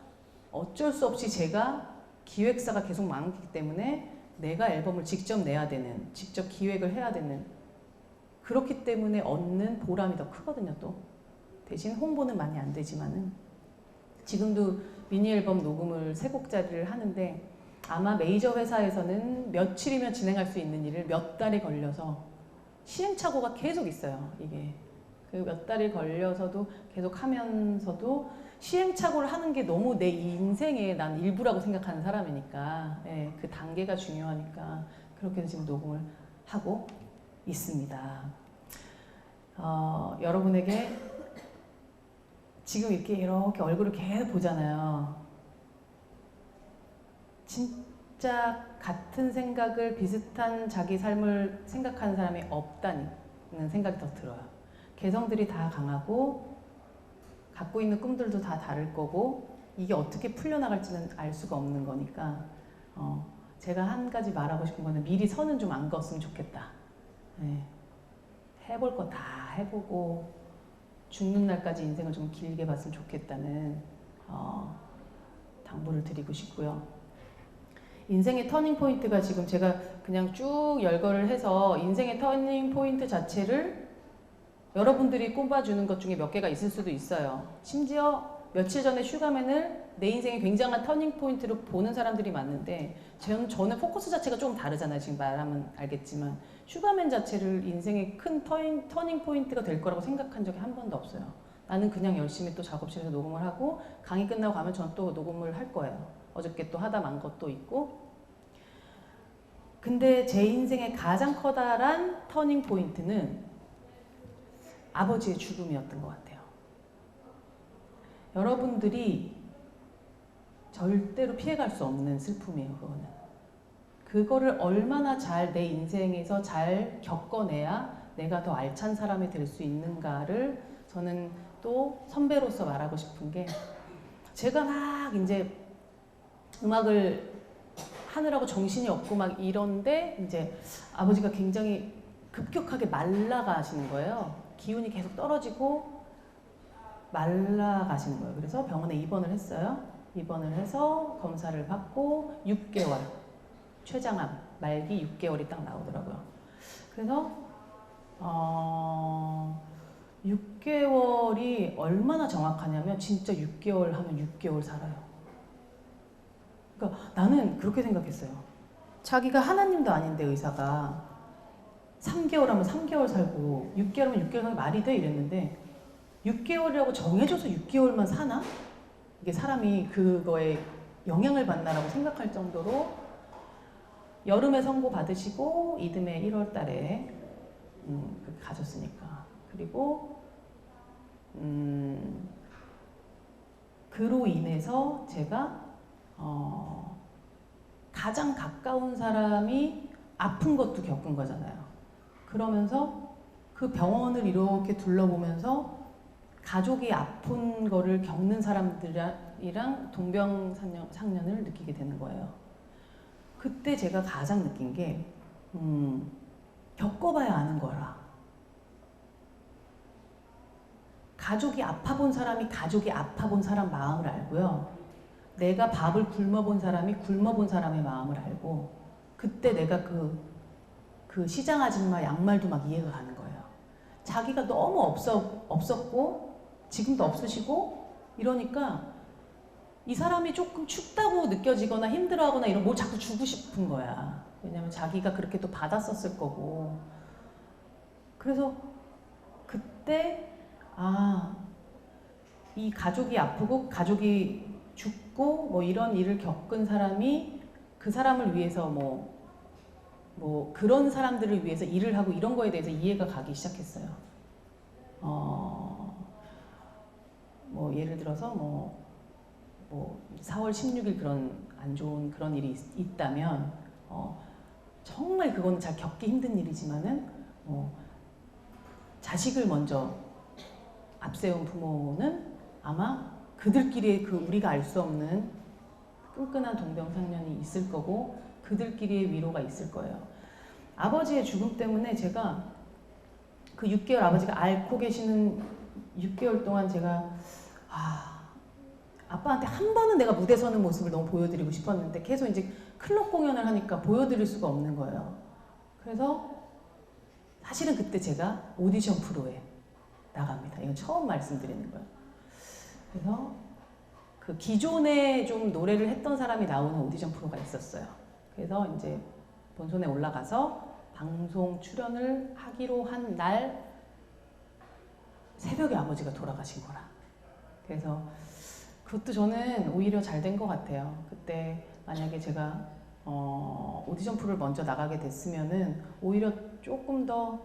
어쩔 수 없이 제가 기획사가 계속 많기 때문에 내가 앨범을 직접 내야 되는, 직접 기획을 해야 되는 그렇기 때문에 얻는 보람이 더 크거든요. 또 대신 홍보는 많이 안 되지만은 지금도 미니 앨범 녹음을 3곡짜리를 하는데 아마 메이저 회사에서는 며칠이면 진행할 수 있는 일을 몇 달이 걸려서 시행착오가 계속 있어요. 이게 그 몇 달이 걸려서도 계속 하면서도 시행착오를 하는 게 너무 내 인생의 난 일부라고 생각하는 사람이니까 그 단계가 중요하니까 그렇게 해서 지금 녹음을 하고 있습니다. 여러분에게 지금 이렇게 얼굴을 계속 보잖아요. 진짜 같은 생각을 비슷한 자기 삶을 생각하는 사람이 없다는 생각이 더 들어요. 개성들이 다 강하고 갖고 있는 꿈들도 다 다를 거고 이게 어떻게 풀려나갈지는 알 수가 없는 거니까 제가 한 가지 말하고 싶은 거는 미리 선은 좀 안 그었으면 좋겠다. 해볼 거 다 해보고 죽는 날까지 인생을 좀 길게 봤으면 좋겠다는 당부를 드리고 싶고요. 인생의 터닝 포인트가 지금 제가 그냥 쭉 열거를 해서 인생의 터닝 포인트 자체를 여러분들이 꼽아주는 것 중에 몇 개가 있을 수도 있어요. 심지어 며칠 전에 슈가맨을 내 인생의 굉장한 터닝 포인트로 보는 사람들이 많은데 저는 포커스 자체가 조금 다르잖아요. 지금 말하면 알겠지만 슈가맨 자체를 인생의 큰 터닝 포인트가 될 거라고 생각한 적이 한 번도 없어요. 나는 그냥 열심히 또 작업실에서 녹음을 하고 강의 끝나고 가면 전 또 녹음을 할 거예요. 어저께 또 하다 만 것도 있고. 근데 제 인생의 가장 커다란 터닝 포인트는 아버지의 죽음이었던 것 같아요. 여러분들이 절대로 피해갈 수 없는 슬픔이에요. 그거는 그거를 얼마나 잘 내 인생에서 잘 겪어내야 내가 더 알찬 사람이 될 수 있는가를 저는 또 선배로서 말하고 싶은 게, 제가 막 이제 음악을 하느라고 정신이 없고 막 이런데 이제 아버지가 굉장히 급격하게 말라가시는 거예요. 기운이 계속 떨어지고 말라가시는 거예요. 그래서 병원에 입원을 했어요. 입원을 해서 검사를 받고 6개월, 췌장암 말기 6개월이 딱 나오더라고요. 그래서 6개월이 얼마나 정확하냐면 진짜 6개월 하면 6개월 살아요. 그러니까 나는 그렇게 생각했어요. 자기가 하나님도 아닌데 의사가 3개월 하면 3개월 살고 6개월 하면 6개월 살고 말이 돼? 이랬는데 6개월이라고 정해줘서 6개월만 사나? 이게 사람이 그거에 영향을 받나라고 생각할 정도로 여름에 선고 받으시고 이듬해 1월 달에 가셨으니까. 그리고 그로 인해서 제가 가장 가까운 사람이 아픈 것도 겪은 거잖아요. 그러면서 그 병원을 이렇게 둘러보면서 가족이 아픈 거를 겪는 사람들이랑 동병상련을 느끼게 되는 거예요. 그때 제가 가장 느낀 게 겪어봐야 아는 거라. 가족이 아파본 사람이 가족이 아파본 사람 마음을 알고요. 내가 밥을 굶어본 사람이 굶어본 사람의 마음을 알고, 그때 내가 그 시장 아줌마 양말도 막 이해가 가는 거예요. 자기가 너무 없었고 지금도 없으시고 이러니까 이 사람이 조금 춥다고 느껴지거나 힘들어하거나 이런 뭘 자꾸 주고 싶은 거야. 왜냐면 자기가 그렇게 또 받았었을 거고. 그래서 그때 이 가족이 아프고 가족이 죽고 뭐 이런 일을 겪은 사람이 그 사람을 위해서 뭐 그런 사람들을 위해서 일을 하고 이런 거에 대해서 이해가 가기 시작했어요. 뭐 예를 들어서 뭐 4월 16일 그런 안 좋은 그런 일이 있다면 정말 그건 잘 겪기 힘든 일이지만은 자식을 먼저 앞세운 부모는 아마 그들끼리의 우리가 알 수 없는 끈끈한 동병상련이 있을 거고 그들끼리의 위로가 있을 거예요. 아버지의 죽음 때문에 제가 그 6개월 아버지가 앓고 계시는 6개월 동안 제가 아빠한테 한 번은 내가 무대 서는 모습을 너무 보여드리고 싶었는데 계속 이제 클럽 공연을 하니까 보여드릴 수가 없는 거예요. 그래서 사실은 그때 제가 오디션 프로에 나갑니다. 이건 처음 말씀드리는 거예요. 그래서 그 기존에 좀 노래를 했던 사람이 나오는 오디션 프로가 있었어요. 그래서 이제 본선에 올라가서 방송 출연을 하기로 한 날 새벽에 아버지가 돌아가신 거라. 그래서 그것도 저는 오히려 잘 된 것 같아요. 그때 만약에 제가 오디션 프로를 먼저 나가게 됐으면은 오히려 조금 더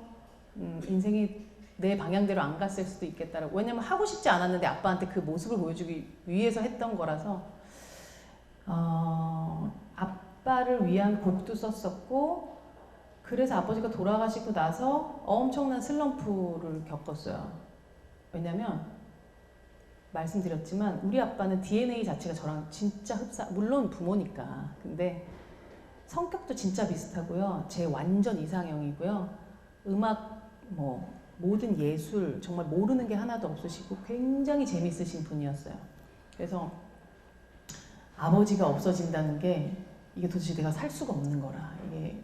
인생이 내 방향대로 안 갔을 수도 있겠다라고. 왜냐면 하고 싶지 않았는데 아빠한테 그 모습을 보여주기 위해서 했던 거라서 아빠를 위한 곡도 썼었고, 그래서 아버지가 돌아가시고 나서 엄청난 슬럼프를 겪었어요. 왜냐면 말씀드렸지만 우리 아빠는 DNA 자체가 저랑 진짜 물론 부모니까. 근데 성격도 진짜 비슷하고요. 제 완전 이상형이고요. 음악 모든 예술 정말 모르는 게 하나도 없으시고 굉장히 재밌으신 분이었어요. 그래서 아버지가 없어진다는 게 이게 도대체 내가 살 수가 없는 거라.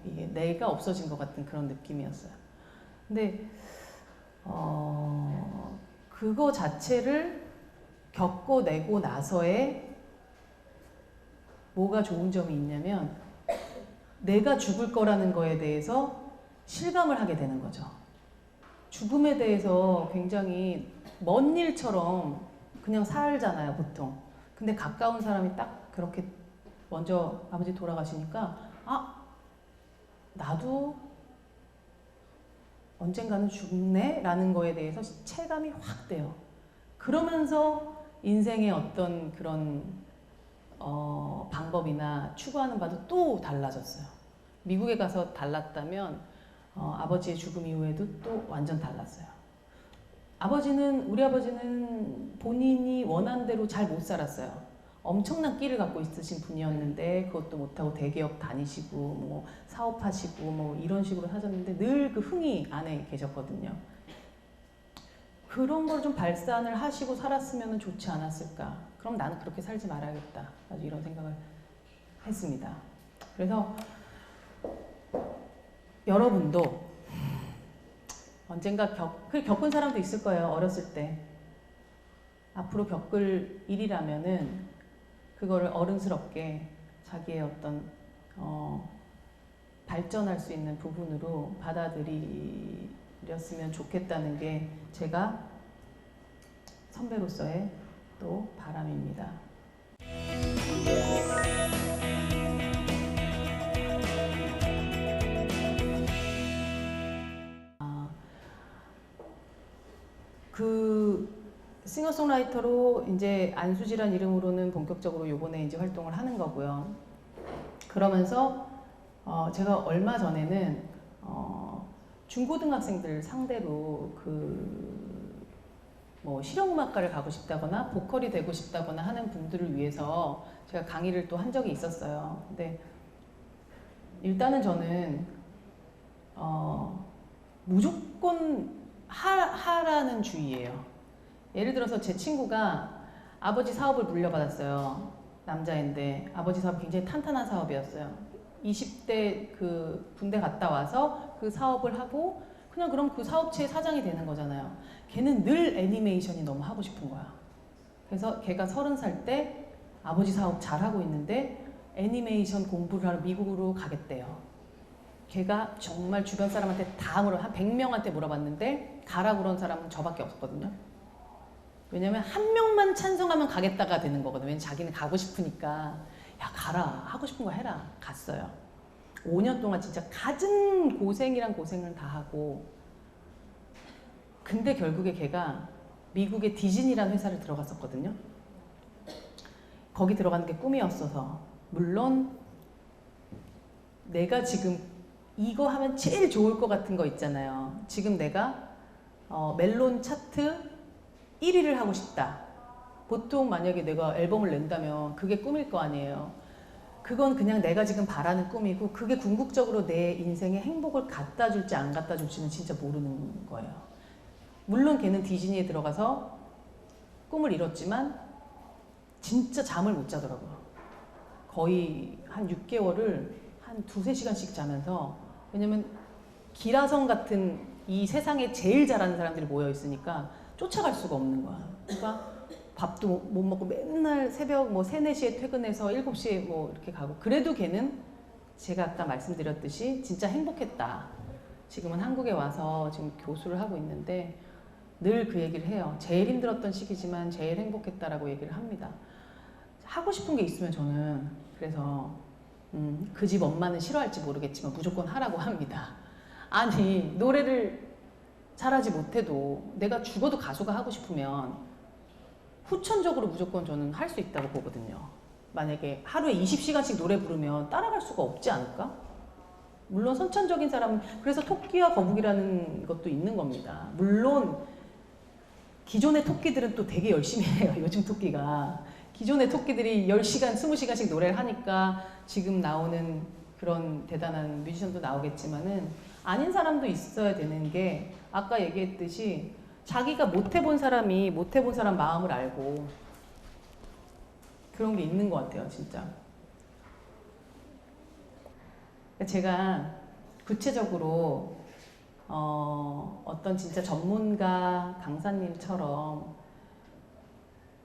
이게 내가 없어진 것 같은 그런 느낌이었어요. 근데 그거 자체를 겪어내고 나서의 뭐가 좋은 점이 있냐면 내가 죽을 거라는 거에 대해서 실감을 하게 되는 거죠. 죽음에 대해서 굉장히 먼 일처럼 그냥 살잖아요, 보통. 근데 가까운 사람이 딱 그렇게 먼저 아버지 돌아가시니까 나도 언젠가는 죽네? 라는 거에 대해서 체감이 확 돼요. 그러면서 인생의 어떤 그런 방법이나 추구하는 바도 또 달라졌어요. 미국에 가서 달랐다면 아버지의 죽음 이후에도 또 완전 달랐어요. 우리 아버지는 본인이 원한 대로 잘 못 살았어요. 엄청난 끼를 갖고 있으신 분이었는데 그것도 못하고 대기업 다니시고 뭐 사업하시고 뭐 이런 식으로 사셨는데 늘 그 흥이 안에 계셨거든요. 그런 걸 좀 발산을 하시고 살았으면 좋지 않았을까. 그럼 나는 그렇게 살지 말아야겠다. 아주 이런 생각을 했습니다. 그래서 여러분도 언젠가 겪은 사람도 있을 거예요. 어렸을 때. 앞으로 겪을 일이라면은 그거를 어른스럽게 자기의 어떤 발전할 수 있는 부분으로 받아들였으면 좋겠다는 게 제가 선배로서의 또 바람입니다. 그 싱어송라이터로 이제 안수지란 이름으로는 본격적으로 요번에 이제 활동을 하는 거고요. 그러면서 제가 얼마 전에는 중고등학생들 상대로 뭐 실용음악가를 가고 싶다거나 보컬이 되고 싶다거나 하는 분들을 위해서 제가 강의를 또 한 적이 있었어요. 근데 일단은 저는 무조건 하라는 주의예요. 예를 들어서 제 친구가 아버지 사업을 물려받았어요. 남자인데 아버지 사업이 굉장히 탄탄한 사업이었어요. 20대 그 군대 갔다 와서 그 사업을 하고 그냥 그럼 그 사업체의 사장이 되는 거잖아요. 걔는 늘 애니메이션이 너무 하고 싶은 거야. 그래서 걔가 30살 때 아버지 사업 잘하고 있는데 애니메이션 공부를 하러 미국으로 가겠대요. 걔가 정말 주변 사람한테 다 한 100명한테 물어봤는데 가라고 그런 사람은 저밖에 없었거든요. 왜냐면 한 명만 찬성하면 가겠다가 되는 거거든요. 왜냐면 자기는 가고 싶으니까 야 가라 하고 싶은 거 해라. 갔어요. 5년 동안 진짜 갖은 고생이란 고생을 다 하고 근데 결국에 걔가 미국의 디즈니라는 회사를 들어갔었거든요. 거기 들어가는 게 꿈이었어서 물론 내가 지금 이거 하면 제일 좋을 것 같은 거 있잖아요. 지금 내가 멜론 차트 1위를 하고 싶다. 보통 만약에 내가 앨범을 낸다면 그게 꿈일 거 아니에요. 그건 그냥 내가 지금 바라는 꿈이고 그게 궁극적으로 내 인생에 행복을 갖다 줄지 안 갖다 줄지는 진짜 모르는 거예요. 물론 걔는 디즈니에 들어가서 꿈을 이뤘지만 진짜 잠을 못 자더라고요. 거의 한 6개월을 한 2-3시간씩 자면서 왜냐면 기라성 같은 이 세상에 제일 잘하는 사람들이 모여 있으니까 쫓아갈 수가 없는 거야. 그러니까 밥도 못 먹고 맨날 새벽 뭐 3-4시에 퇴근해서 7시에 뭐 이렇게 가고 그래도 걔는 제가 아까 말씀드렸듯이 진짜 행복했다. 지금은 한국에 와서 지금 교수를 하고 있는데 늘 그 얘기를 해요. 제일 힘들었던 시기지만 제일 행복했다라고 얘기를 합니다. 하고 싶은 게 있으면 저는 그래서 그 집 엄마는 싫어할지 모르겠지만 무조건 하라고 합니다. 아니 노래를 잘하지 못해도 내가 죽어도 가수가 하고 싶으면 후천적으로 무조건 저는 할 수 있다고 보거든요. 만약에 하루에 20시간씩 노래 부르면 따라갈 수가 없지 않을까? 물론 선천적인 사람은 그래서 토끼와 거북이라는 것도 있는 겁니다. 물론 기존의 토끼들은 또 되게 열심히 해요. 요즘 토끼가. 기존의 토끼들이 10시간, 20시간씩 노래를 하니까 지금 나오는 그런 대단한 뮤지션도 나오겠지만은 아닌 사람도 있어야 되는 게 아까 얘기했듯이 자기가 못 해본 사람이 못 해본 사람 마음을 알고 그런 게 있는 것 같아요, 진짜. 제가 구체적으로 어떤 진짜 전문가 강사님처럼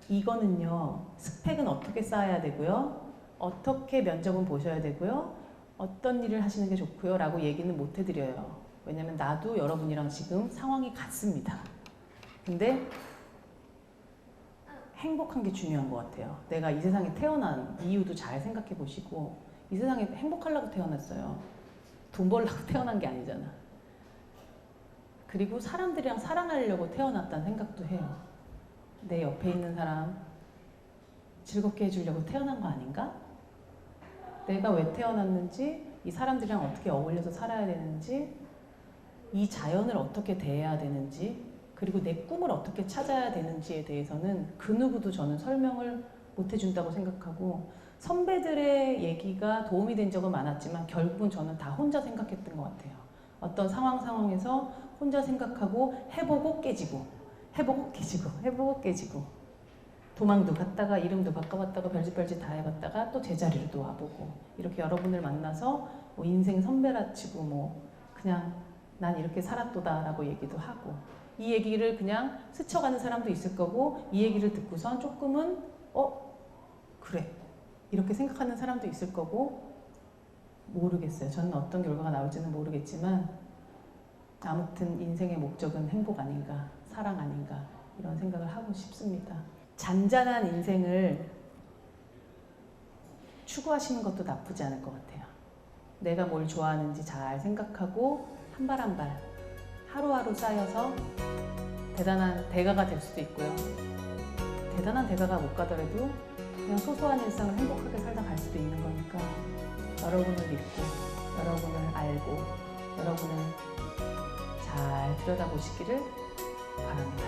이거는요, 스펙은 어떻게 쌓아야 되고요, 어떻게 면접은 보셔야 되고요, 어떤 일을 하시는 게 좋고요 라고 얘기는 못 해드려요. 왜냐면 나도 여러분이랑 지금 상황이 같습니다. 근데 행복한 게 중요한 것 같아요. 내가 이 세상에 태어난 이유도 잘 생각해 보시고 이 세상에 행복하려고 태어났어요. 돈 벌려고 태어난 게 아니잖아. 그리고 사람들이랑 사랑하려고 태어났다는 생각도 해요. 내 옆에 있는 사람 즐겁게 해주려고 태어난 거 아닌가? 내가 왜 태어났는지 이 사람들이랑 어떻게 어울려서 살아야 되는지, 이 자연을 어떻게 대해야 되는지, 그리고 내 꿈을 어떻게 찾아야 되는지에 대해서는 그 누구도 저는 설명을 못 해준다고 생각하고, 선배들의 얘기가 도움이 된 적은 많았지만 결국은 저는 다 혼자 생각했던 것 같아요. 어떤 상황에서 혼자 생각하고 해보고 깨지고, 해보고 깨지고, 해보고 깨지고, 도망도 갔다가 이름도 바꿔봤다가 별짓 다 해봤다가 또 제자리로도 와보고, 이렇게 여러분을 만나서 뭐 인생 선배라 치고 뭐 그냥 난 이렇게 살았도다 라고 얘기도 하고, 이 얘기를 그냥 스쳐가는 사람도 있을 거고, 이 얘기를 듣고선 조금은 그래 이렇게 생각하는 사람도 있을 거고, 모르겠어요. 저는 어떤 결과가 나올지는 모르겠지만 아무튼 인생의 목적은 행복 아닌가, 사랑 아닌가, 이런 생각을 하고 싶습니다. 잔잔한 인생을 추구하시는 것도 나쁘지 않을 것 같아요. 내가 뭘 좋아하는지 잘 생각하고 한 발 한 발 하루하루 쌓여서 대단한 대가가 될 수도 있고요. 대단한 대가가 못 가더라도 그냥 소소한 일상을 행복하게 살다 갈 수도 있는 거니까, 여러분을 믿고 여러분을 알고 여러분을 잘 들여다보시기를 바랍니다.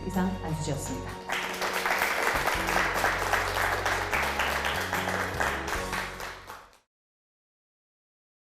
이상 안수지였습니다.